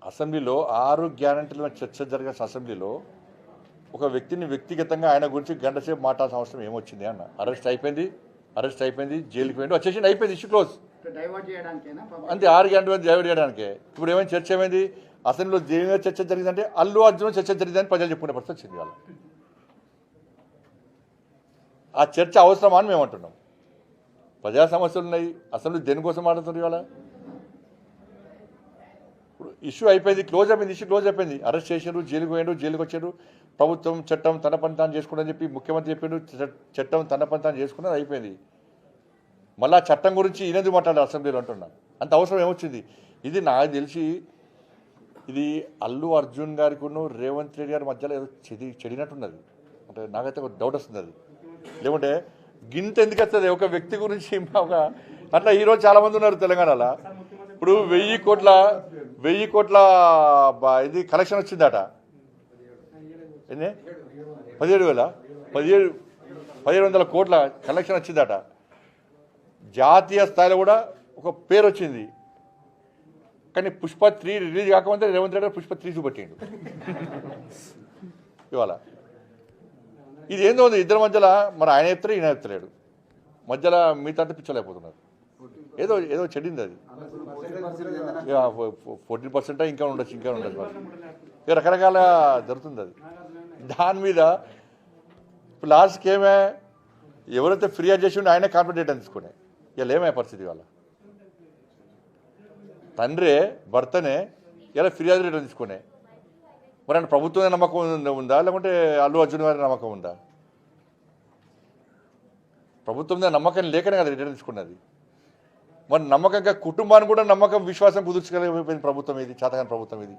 అసెంబ్లీలో 6 గ్యారంటీల చర్చ జరిగిన అసెంబ్లీలో ఒక వ్యక్తిని వ్యక్తిగతంగా ఆయన గురించి గంట సేపు మాట్లాడాల్సిన అవసరం ఏమొచ్చింది అన్న. అరెస్ట్ అయిపోయింది, జైలుకి పోయింది, వచ్చేసి అయిపోయింది, ఇష్యూ క్లోజ్. అంతే, 6 గంటల డైవర్ట్ చేయడానికే. ఇప్పుడు ఏమైనా చర్చ ఏమైంది? అసెంబ్లీలో దేని మీద చర్చ జరిగిందంటే అల్లు అర్జున్ చర్చ జరిగిందని ప్రజలు చెప్పుకునే పరిస్థితి వచ్చింది. వాళ్ళ ఆ చర్చ అవసరమా అని మేము అంటున్నాం. ప్రజా సమస్యలు ఉన్నాయి, అసెంబ్లీ దేనికోసం మాట్లాడుతున్నారు ఇవాళ? ఇప్పుడు ఇష్యూ అయిపోయింది, ఇష్యూ క్లోజ్ అయిపోయింది. అరెస్ట్ చేసారు, జైలుకి పోయాడు, జైలుకి వచ్చాడు. ప్రభుత్వం చట్టం తన పని తాను చేసుకుని చెప్పి ముఖ్యమంత్రి చెప్పాడు, చట్టం తన పని తాను చేసుకున్నది అయిపోయింది. మళ్ళీ ఆ చట్టం గురించి ఈయనెందుకు మాట్లాడారు అసెంబ్లీలో అంటున్నా? అంత అవసరం ఏమొచ్చింది? ఇది నాకు తెలిసి ఇది అల్లు అర్జున్ గారికి రేవంత్ రెడ్డి గారి మధ్యలో ఏదో చెడినట్టున్నది. అంటే నాకైతే ఒక డౌట్ వస్తుంది అది. లేకుంటే గింత ఎందుకు వస్తుంది ఒక వ్యక్తి గురించి? అట్లా ఈరోజు చాలామంది ఉన్నారు తెలంగాణలో. ఇప్పుడు 1000 కోట్ల ఇది కలెక్షన్ వచ్చిందట. ఎన్ని? 17,000 కోట్ల కలెక్షన్ వచ్చిందట. జాతీయ స్థాయిలో కూడా ఒక పేరు వచ్చింది. కానీ పుష్ప 3 రిలీజ్ కాకముందే రేవంత్ రెడ్డి పుష్ప 3 చూపెట్టిండు ఇవాళ. ఇది ఏందో ఉంది ఇద్దరి మధ్యలో. మరి ఆయన చెప్తారు, ఈయన చెప్తలేడు. మధ్యలో మిగతా పిచ్చలేకపోతున్నారు. ఏదో చెడింది అది. 14% ఇంకా ఉండొచ్చు. మరి రకరకాల జరుగుతుంది అది. దాని మీద ఇప్పుడు లాస్ట్కి ఏమే, ఎవరైతే ఫిర్యాదు చేసి ఉంటే ఆయనే కాన్ఫిడెంట్ తీసుకునే. ఇలా ఏమయ్యే పరిస్థితి వాళ్ళ తండ్రే భర్తనే ఇలా ఫిర్యాదు రేట్ తీసుకునే. మరి అంటే ప్రభుత్వం నమ్మకం ఉందా, లేకుంటే అల్లు అర్జున్ గారి నమ్మకం ఉందా? ప్రభుత్వం మీద నమ్మకం లేకనే కదా రిటర్న్ తీసుకున్నది. మరి నమ్మకంగా కుటుంబాన్ని కూడా నమ్మకం విశ్వాసం కుదుర్చగలిగిపోయింది ప్రభుత్వం ఇది, చేతకాని ప్రభుత్వం ఇది.